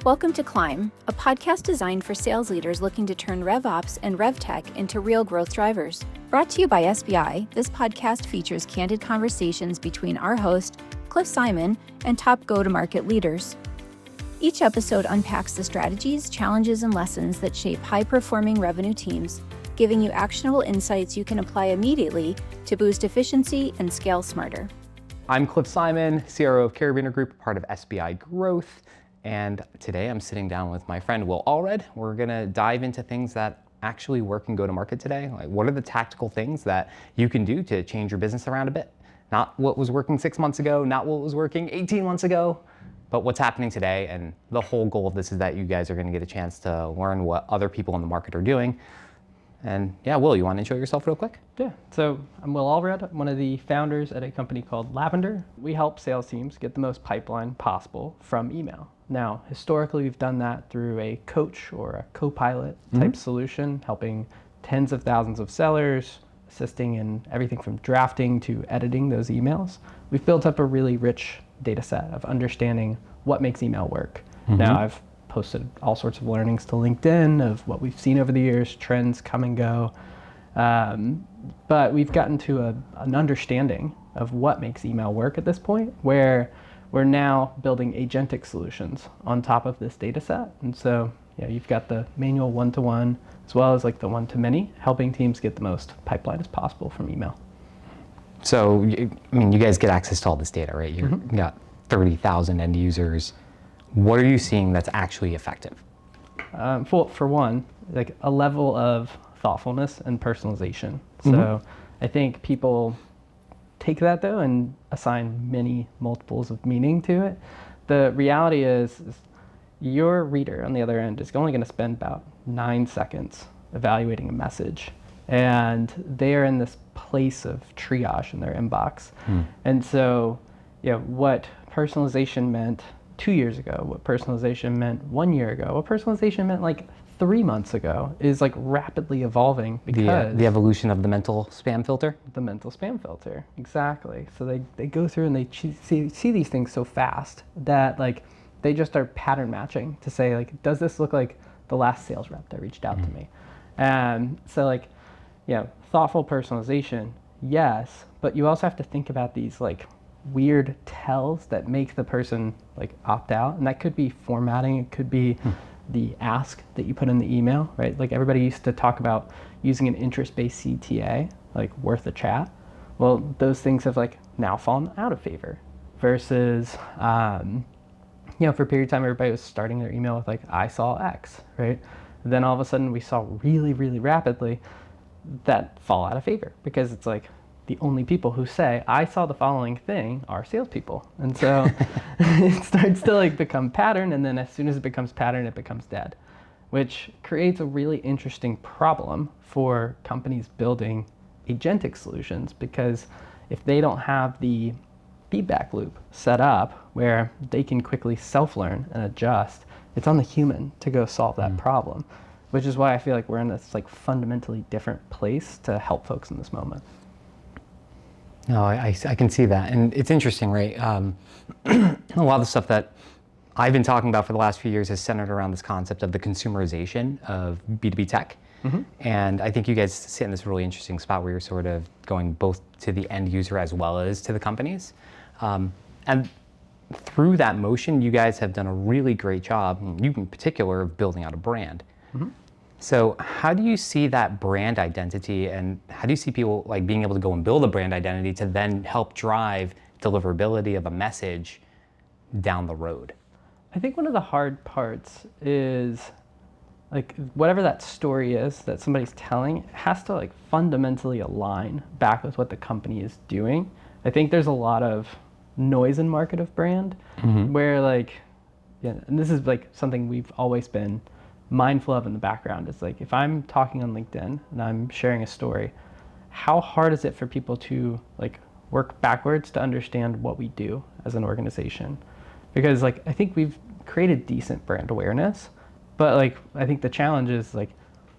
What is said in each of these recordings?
Welcome to Climb, a podcast designed for sales leaders looking to turn RevOps and RevTech into real growth drivers. Brought to you by SBI, this podcast features candid conversations between our host, Cliff Simon, and top go-to-market leaders. Each episode unpacks the strategies, challenges, and lessons that shape high-performing revenue teams, giving you actionable insights you can apply immediately to boost efficiency and scale smarter. I'm Cliff Simon, CRO of Carabiner Group, part of SBI Growth. And today I'm sitting down with my friend, Allred. We're gonna dive into things that actually work and go to market today. Like, what are the tactical things that you can do to change your business around a bit? Not what was working 6 months ago, not what was working 18 months ago, but what's happening today. And the whole goal of this is that you guys are gonna get a chance to learn what other people in the market are doing. And yeah, Will, you wanna intro yourself real quick? Yeah, so I'm Will Allred, one of the founders at a company called Lavender. We help sales teams get the most pipeline possible from email. Now, historically, we've done that through a coach or a co-pilot type solution, helping tens of thousands of sellers, assisting in everything from drafting to editing those emails. We've built up a really rich data set of understanding what makes email work. Now, I've posted all sorts of learnings to LinkedIn of what we've seen over the years, trends come and go. But we've gotten to an understanding of what makes email work at this point, where we're now building agentic solutions on top of this data set. And so yeah, you've got the manual one-to-one as well as like the one-to-many, helping teams get the most pipeline as possible from email. So, I mean, you guys get access to all this data, right? You got 30,000 end users. What are you seeing that's actually effective? For one, like a level of thoughtfulness and personalization. So I think people take that though and assign many multiples of meaning to it. The reality is your reader on the other end is only going to spend about 9 seconds evaluating a message, and they are in this place of triage in their inbox. And so, yeah, what personalization meant 2 years ago, what personalization meant 1 year ago, what personalization meant like 3 months ago is like rapidly evolving because the evolution of the mental spam filter. The mental spam filter, exactly. So they go through and they see these things so fast that like they just are pattern matching to say like, does this look like the last sales rep that reached out to me? And so like, yeah, thoughtful personalization, yes, but you also have to think about these like weird tells that make the person like opt out, and that could be formatting, it could be the ask that you put in the email, right? Like everybody used to talk about using an interest-based CTA, like worth a chat. Well, those things have like now fallen out of favor versus, for a period of time, everybody was starting their email with like, I saw X, right? Then all of a sudden we saw really, really rapidly that fall out of favor because it's like, the only people who say, I saw the following thing are salespeople. And so it starts to like become pattern. And then as soon as it becomes pattern, it becomes dead, which creates a really interesting problem for companies building agentic solutions, because if they don't have the feedback loop set up where they can quickly self-learn and adjust, it's on the human to go solve that problem, which is why I feel like we're in this like fundamentally different place to help folks in this moment. No, I can see that. And it's interesting, right? A lot of the stuff that I've been talking about for the last few years is centered around this concept of the consumerization of B2B tech. And I think you guys sit in this really interesting spot where you're sort of going both to the end user as well as to the companies. And through that motion, you guys have done a really great job, you in particular, of building out a brand. So how do you see that brand identity, and how do you see people like being able to go and build a brand identity to then help drive deliverability of a message down the road? I think one of the hard parts is like whatever that story is that somebody's telling, it has to like fundamentally align back with what the company is doing. I think there's a lot of noise in market of brand where like, yeah, and this is like something we've always been mindful of in the background. Is like, if I'm talking on LinkedIn and I'm sharing a story, how hard is it for people to like work backwards to understand what we do as an organization? Because like, I think we've created decent brand awareness, but like, I think the challenge is like,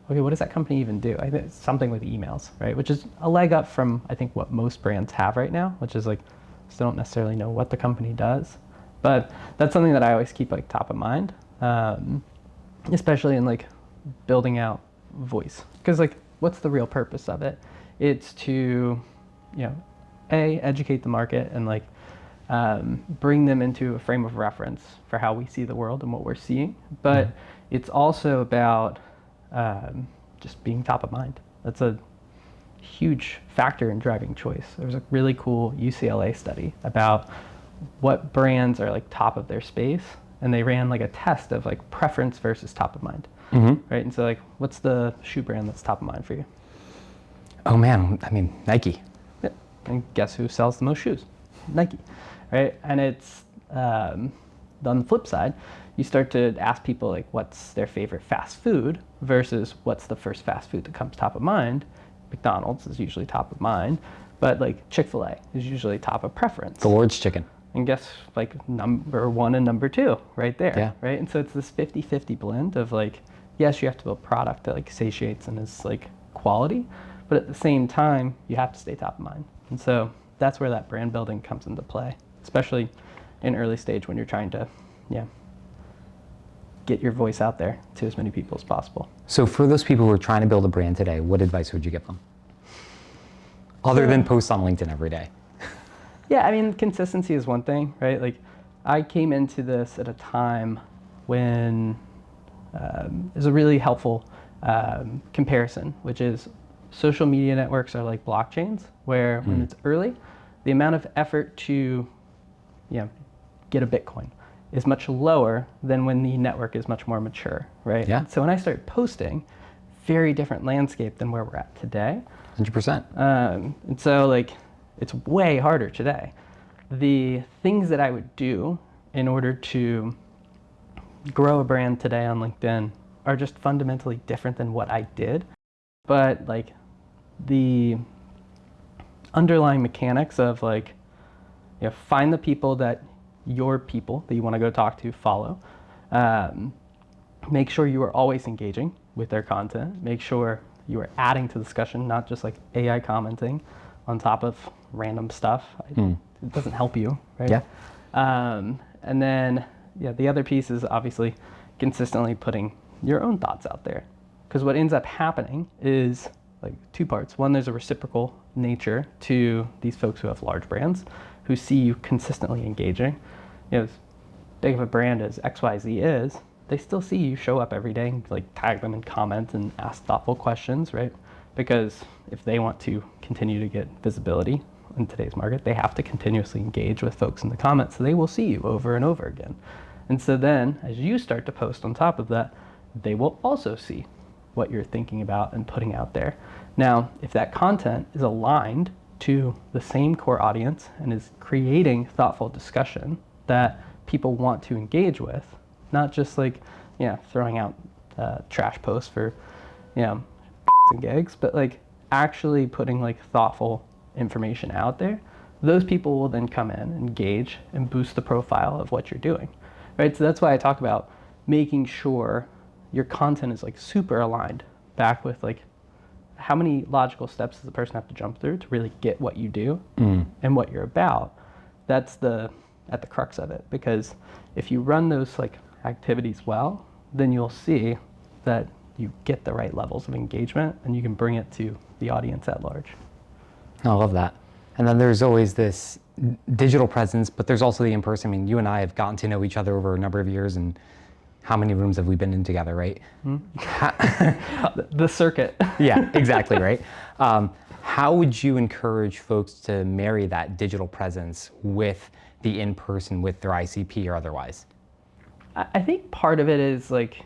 okay, what does that company even do? I think it's something with emails, right? Which is a leg up from, I think, what most brands have right now, which is like, still don't necessarily know what the company does. But that's something that I always keep like top of mind. especially in like building out voice. Because like, what's the real purpose of it? It's to, educate the market and like bring them into a frame of reference for how we see the world and what we're seeing. But it's also about just being top of mind. That's a huge factor in driving choice. There was a really cool UCLA study about what brands are like top of their space, and they ran like a test of like preference versus top of mind. Right? And so like, what's the shoe brand that's top of mind for you? Oh man, I mean, Nike. Yeah. And guess who sells the most shoes? Nike, right? And it's on the flip side, you start to ask people like, what's their favorite fast food versus what's the first fast food that comes top of mind. McDonald's is usually top of mind, but like Chick-fil-A is usually top of preference. The Lord's chicken. And guess like number one and number two right there, Yeah. right? And so it's this 50-50 blend of like, yes, you have to build product that like satiates and is like quality, but at the same time, you have to stay top of mind. And so that's where that brand building comes into play, especially in early stage when you're trying to, get your voice out there to as many people as possible. So for those people who are trying to build a brand today, what advice would you give them? Other than post on LinkedIn every day. Yeah, I mean, consistency is one thing, right? Like, I came into this at a time when there's a really helpful comparison, which is social media networks are like blockchains, where when it's early, the amount of effort to, get a Bitcoin is much lower than when the network is much more mature, right? Yeah. So when I started posting, very different landscape than where we're at today. 100%. And so like, it's way harder today. The things that I would do in order to grow a brand today on LinkedIn are just fundamentally different than what I did. But like the underlying mechanics of like, find the people that you want to go talk to, follow. Make sure you are always engaging with their content. Make sure you are adding to the discussion, not just like AI commenting on top of random stuff. It doesn't help you, right? Yeah. And then, the other piece is obviously consistently putting your own thoughts out there. Because what ends up happening is like two parts. One, there's a reciprocal nature to these folks who have large brands who see you consistently engaging. As big of a brand as XYZ is, they still see you show up every day and like tag them and comment and ask thoughtful questions, right? Because if they want to continue to get visibility in today's market, they have to continuously engage with folks in the comments, so they will see you over and over again. And so then as you start to post on top of that, they will also see what you're thinking about and putting out there. Now, if that content is aligned to the same core audience and is creating thoughtful discussion that people want to engage with, not just like, throwing out trash posts for, and gigs, but like actually putting like thoughtful information out there, those people will then come in, engage, and boost the profile of what you're doing, right? So that's why I talk about making sure your content is like super aligned back with like how many logical steps does the person have to jump through to really get what you do and what you're about. That's at the crux of it, because if you run those like activities well, then you'll see that you get the right levels of engagement and you can bring it to the audience at large. I love that. And then there's always this digital presence, but there's also the in-person. I mean, you and I have gotten to know each other over a number of years, and how many rooms have we been in together, right? The circuit. Yeah, exactly, right? How would you encourage folks to marry that digital presence with the in-person, with their ICP or otherwise? I think part of it is like,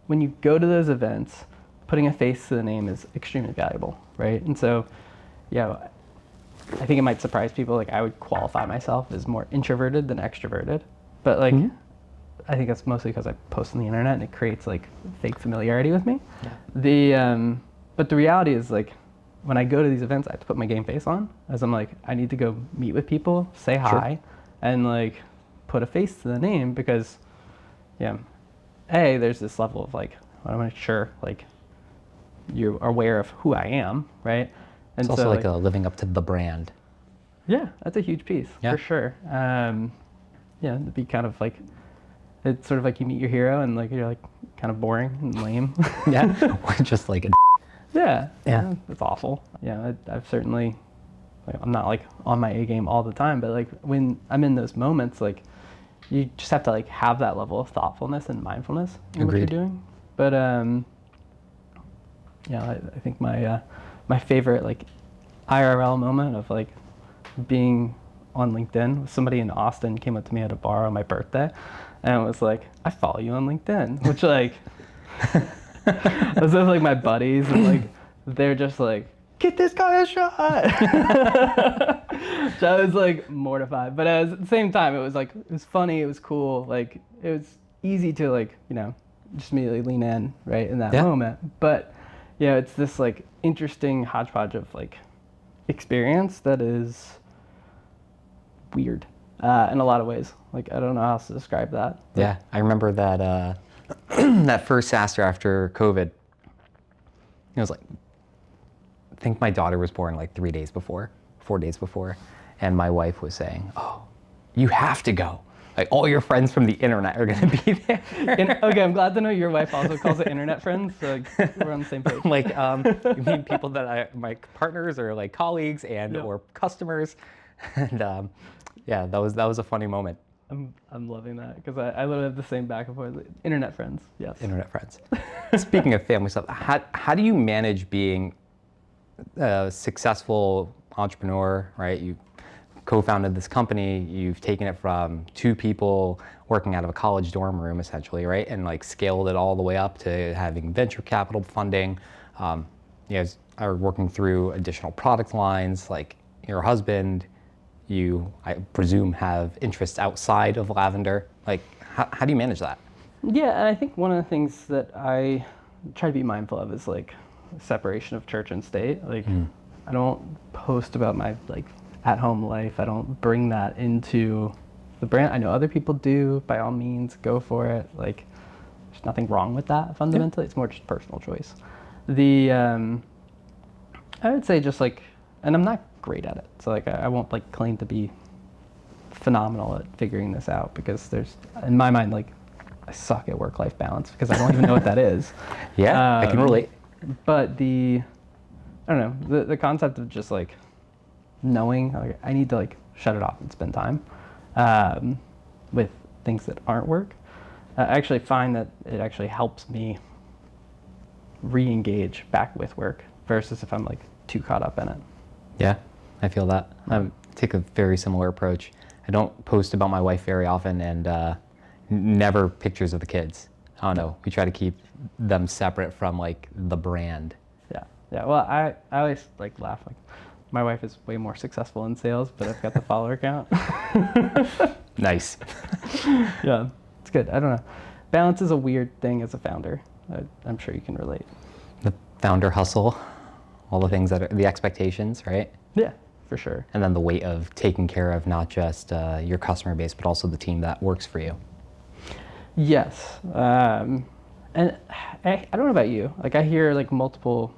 when you go to those events, putting a face to the name is extremely valuable, right? And so, I think it might surprise people. Like, I would qualify myself as more introverted than extroverted, but like, I think that's mostly because I post on the internet and it creates like fake familiarity with me. Yeah. But the reality is like, when I go to these events, I have to put my game face on, as I'm like, I need to go meet with people, say hi, and like put a face to the name, because there's this level of like, I want to make sure like you're aware of who I am, right? And it's also like a living up to the brand. Yeah, that's a huge piece for sure. To be kind of like It's sort of like you meet your hero and like you're like kind of boring and lame. Yeah, or just like a Yeah. Yeah. It's awful. Yeah, I've certainly, like, I'm not like on my A game all the time, but like when I'm in those moments, like you just have to like have that level of thoughtfulness and mindfulness in what you're Agreed. doing. But yeah, I think my favorite like IRL moment of like being on LinkedIn was somebody in Austin came up to me at a bar on my birthday and was like, I follow you on LinkedIn, which like those are like my buddies and like they're just like, get this guy a shot. So I was like mortified, but at the same time it was like, it was funny, it was cool, like it was easy to like, you know, just immediately lean in right in that Yeah. moment. But yeah, it's this like interesting hodgepodge of like experience that is weird in a lot of ways. Like I don't know how else to describe that. Yeah, I remember that that first SaaStr after COVID. It was like, I think my daughter was born like 4 days before, and my wife was saying, "Oh, you have to go. Like all your friends from the internet are going to be there." Okay, I'm glad to know your wife also calls it internet friends, so like, we're on the same page. Like you mean people that my partners or like colleagues and Yeah. or customers, and yeah, that was a funny moment. I'm loving that because I literally have the same back and forth. Internet friends, yes. Internet friends. Speaking of family stuff, how do you manage being a successful entrepreneur, right? You co-founded this company, you've taken it from 2 people working out of a college dorm room essentially, right? And like scaled it all the way up to having venture capital funding. You guys are working through additional product lines, like your husband, you, I presume, have interests outside of lavender. Like, how do you manage that? Yeah, and I think one of the things that I try to be mindful of is like separation of church and state. Like, I don't post about my like at-home life. I don't bring that into the brand. I know other people do. By all means, go for it. Like, there's nothing wrong with that fundamentally. It's more just personal choice. The I would say just like, and I'm not great at it, so like I won't like claim to be phenomenal at figuring this out because there's, in my mind, like I suck at work-life balance because I don't even know what that is. Yeah, I can relate. But I don't know, the concept of just like knowing like, I need to like shut it off and spend time with things that aren't work. I actually find that it actually helps me re-engage back with work versus if I'm like too caught up in it. Yeah, I feel that. I take a very similar approach. I don't post about my wife very often and never pictures of the kids. I don't know. We try to keep them separate from like the brand. Yeah. Yeah. Well, I always like laugh. Like my wife is way more successful in sales, but I've got the follower count. Nice. Yeah. It's good. I don't know. Balance is a weird thing as a founder. I'm sure you can relate. The founder hustle, all the things that are the expectations, right? Yeah, for sure. And then the weight of taking care of not just your customer base, but also the team that works for you. Yes. And I don't know about you. Like I hear like multiple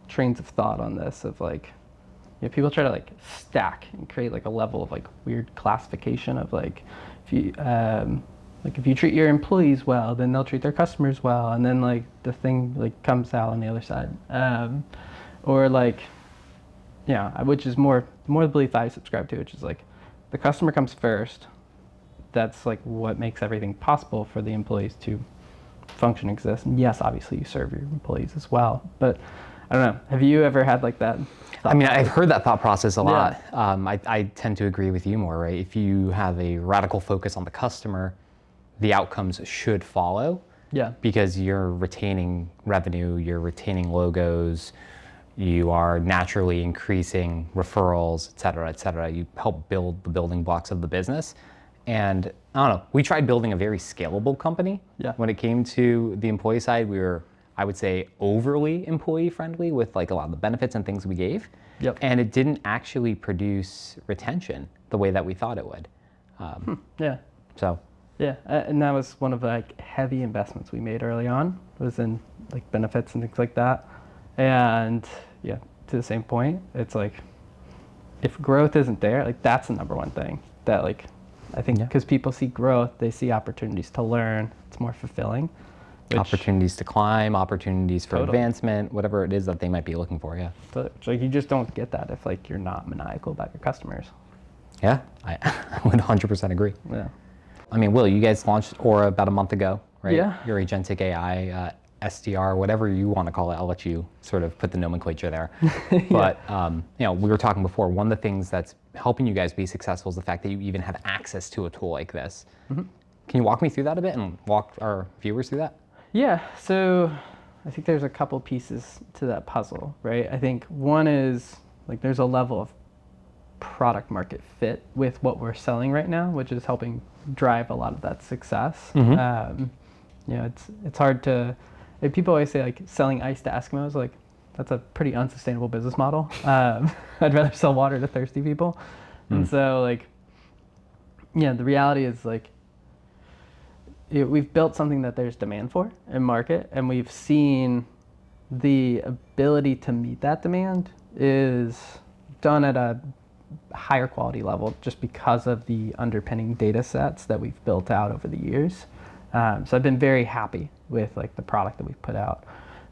trains of thought on this of like, you know, people try to like stack and create like a level of like weird classification of like, if you treat your employees well, then they'll treat their customers well. And then like the thing like comes out on the other side. Or like, yeah, which is more the belief I subscribe to, which is like the customer comes first. That's like what makes everything possible for the employees to function, exist. And yes, obviously you serve your employees as well. But I don't know. Have you ever had like that? I mean, I've heard that thought process a lot. Yeah. I tend to agree with you more, right? If you have a radical focus on the customer, the outcomes should follow. Yeah. Because you're retaining revenue, you're retaining logos, you are naturally increasing referrals, et cetera, et cetera. You help build the building blocks of the business. And I don't know, we tried building a very scalable company. Yeah. When it came to the employee side, we were, I would say, overly employee friendly with like a lot of the benefits and things we gave. Yep. And it didn't actually produce retention the way that we thought it would. Yeah. So Yeah, and that was one of the like heavy investments we made early on, was in like benefits and things like that. And yeah, to the same point, it's like if growth isn't there, like that's the number one thing that like I think Yeah. because people see growth, they see opportunities to learn. It's more fulfilling. Opportunities to climb, opportunities for Totally. advancement, whatever it is that they might be looking for. Yeah. But like you just don't get that if like you're not maniacal about your customers. Yeah, I would 100% agree. Yeah. I mean, Will, you guys launched Aura about a month ago, right? Yeah. Your agentic AI, SDR, whatever you want to call it. I'll let you sort of put the nomenclature there. But we were talking before. One of the things that's helping you guys be successful is the fact that you even have access to a tool like this. Mm-hmm. Can you walk me through that a bit and walk our viewers through that? Yeah, so I think there's a couple pieces to that puzzle, right? I think one is like there's a level of product market fit with what we're selling right now, which is helping drive a lot of that success. Mm-hmm. It's hard to, if people always say like selling ice to Eskimos, like that's a pretty unsustainable business model. I'd rather sell water to thirsty people. And so like, the reality is like, we've built something that there's demand for in market, and we've seen the ability to meet that demand is done at a higher quality level just because of the underpinning data sets that we've built out over the years. So I've been very happy with like the product that we've put out.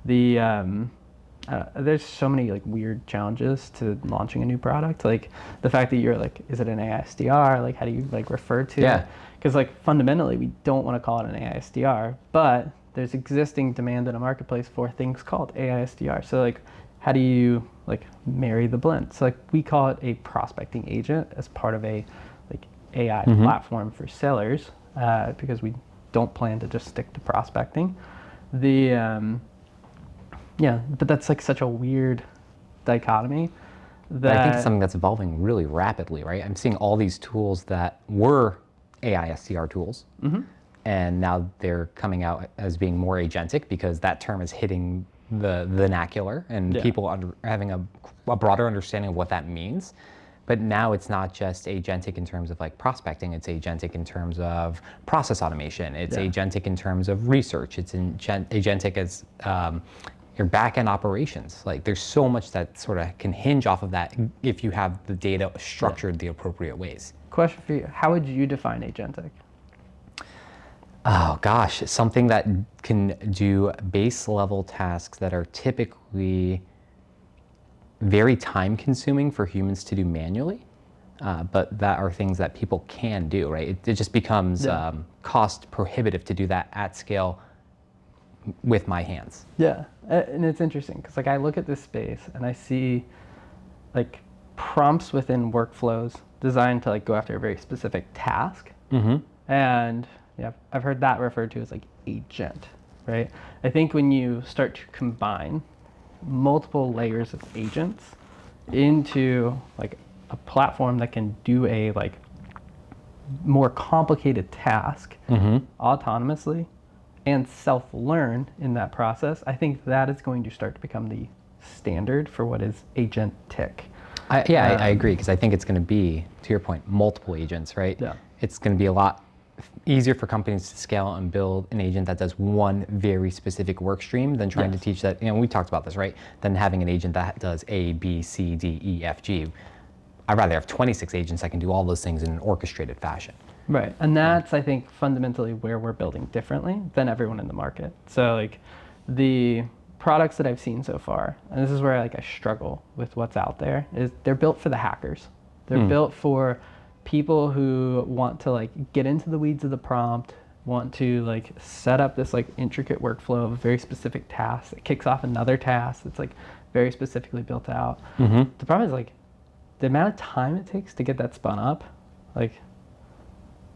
There's so many like weird challenges to launching a new product. Like the fact that you're like, is it an AI SDR? Like how do you like refer to it? Because like fundamentally we don't want to call it an AI SDR, but there's existing demand in a marketplace for things called AI SDR. So like how do you like marry the blend? So like we call it a prospecting agent as part of a like AI platform for sellers because we don't plan to just stick to prospecting. But that's like such a weird dichotomy that But I think it's something that's evolving really rapidly, right? I'm seeing all these tools that were AI SDR tools, and now they're coming out as being more agentic because that term is hitting the vernacular and people having a broader understanding of what that means. But now it's not just agentic in terms of like prospecting, it's agentic in terms of process automation, it's agentic in terms of research, it's agentic as your back-end operations. Like there's so much that sort of can hinge off of that if you have the data structured the appropriate ways. Question for you, how would you define agentic? Oh gosh, something that can do base level tasks that are typically very time consuming for humans to do manually, but that are things that people can do, right? It just becomes cost prohibitive to do that at scale with my hands. Yeah, and it's interesting because like I look at this space and I see like prompts within workflows designed to like go after a very specific task. And I've heard that referred to as like agent, right? I think when you start to combine multiple layers of agents into like a platform that can do a like more complicated task autonomously and self-learn in that process, I think that is going to start to become the standard for what is agentic. I agree, because I think it's going to be, to your point, multiple agents, right? Yeah. It's going to be a lot easier for companies to scale and build an agent that does one very specific work stream than trying to teach that, we talked about this, right? Than having an agent that does A, B, C, D, E, F, G. I'd rather have 26 agents that can do all those things in an orchestrated fashion. Right, and that's, I think, fundamentally where we're building differently than everyone in the market. So like the products that I've seen so far, and this is where like I struggle with what's out there, is they're built for the hackers. They're built for people who want to like get into the weeds of the prompt, want to like set up this like intricate workflow of a very specific task that kicks off another task that's like very specifically built out. The problem is like the amount of time it takes to get that spun up, like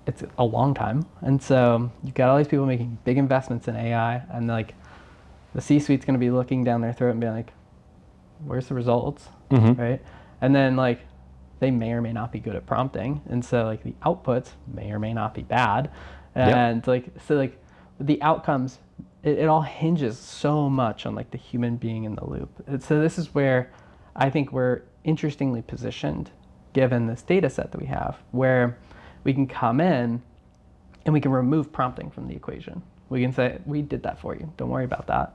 it's a long time. And so you've got all these people making big investments in AI, and like the C-suite's going to be looking down their throat and being like, where's the results, right? And then like they may or may not be good at prompting, and so like the outputs may or may not be bad, and like so like the outcomes, it all hinges so much on like the human being in the loop. And so this is where I think we're interestingly positioned given this data set that we have, where we can come in and we can remove prompting from the equation. We can say, we did that for you, don't worry about that.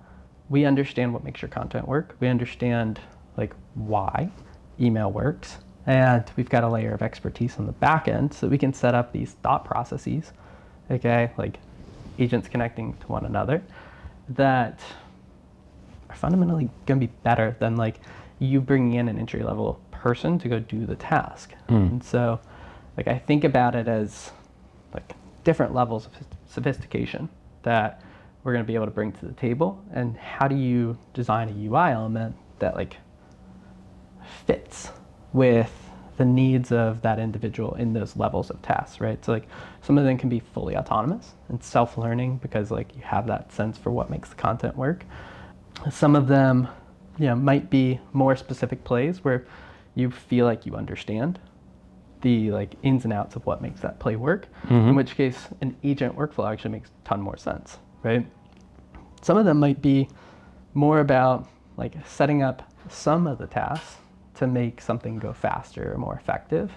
We understand what makes your content work. We understand like why email works. And we've got a layer of expertise on the back end so we can set up these thought processes, okay, like agents connecting to one another, that are fundamentally going to be better than like you bringing in an entry level person to go do the task. And so like I think about it as like different levels of sophistication that we're going to be able to bring to the table, and how do you design a UI element that like fits with the needs of that individual in those levels of tasks, right? So like some of them can be fully autonomous and self-learning because like you have that sense for what makes the content work. Some of them, might be more specific plays where you feel like you understand the like ins and outs of what makes that play work, in which case an agent workflow actually makes a ton more sense, right? Some of them might be more about like setting up some of the tasks to make something go faster or more effective,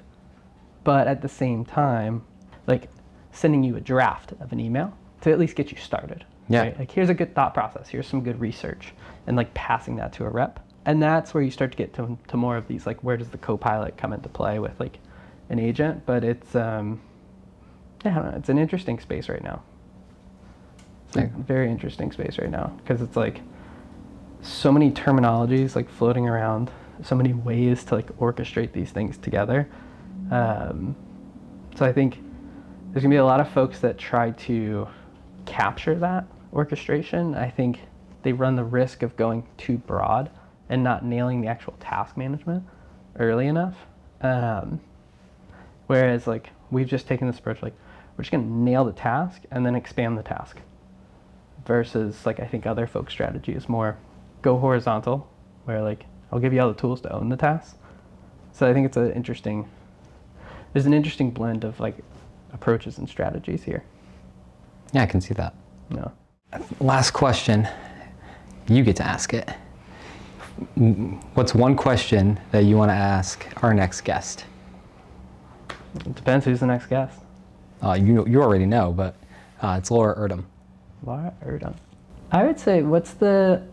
but at the same time, like sending you a draft of an email to at least get you started. Yeah. Right? Like here's a good thought process, here's some good research, and like passing that to a rep. And that's where you start to get to more of these, like where does the co-pilot come into play with like an agent? But it's, I don't know, it's an interesting space right now. It's a very interesting space right now because it's like so many terminologies like floating around, so many ways to like orchestrate these things together. So I think there's gonna be a lot of folks that try to capture that orchestration. I think they run the risk of going too broad and not nailing the actual task management early enough. Whereas like we've just taken this approach, like we're just gonna nail the task and then expand the task. Versus like I think other folks' strategy is more go horizontal, where like I'll give you all the tools to own the task. So I think it's there's an interesting blend of like approaches and strategies here. Yeah, I can see that. No. Last question. You get to ask it. What's one question that you want to ask our next guest? It depends who's the next guest. You already know, but it's Laura Erdem. Laura Erdem. I would say what's the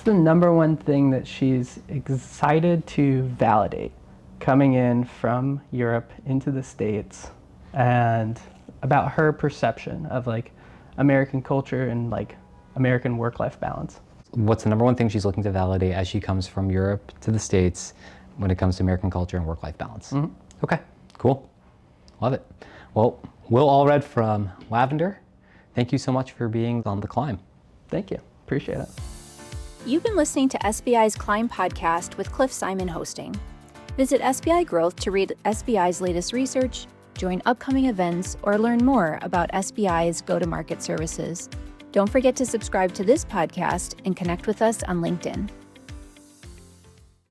number one thing that she's excited to validate coming in from Europe into the States, and about her perception of like American culture and like American work-life balance? What's the number one thing she's looking to validate as she comes from Europe to the States when it comes to American culture and work-life balance? Okay, cool. Love it. Well, Will Allred from Lavender, thank you so much for being on The Climb. Thank you. Appreciate it. You've been listening to SBI's Climb podcast with Cliff Simon hosting. Visit SBI Growth to read SBI's latest research, join upcoming events, or learn more about SBI's go-to-market services. Don't forget to subscribe to this podcast and connect with us on LinkedIn.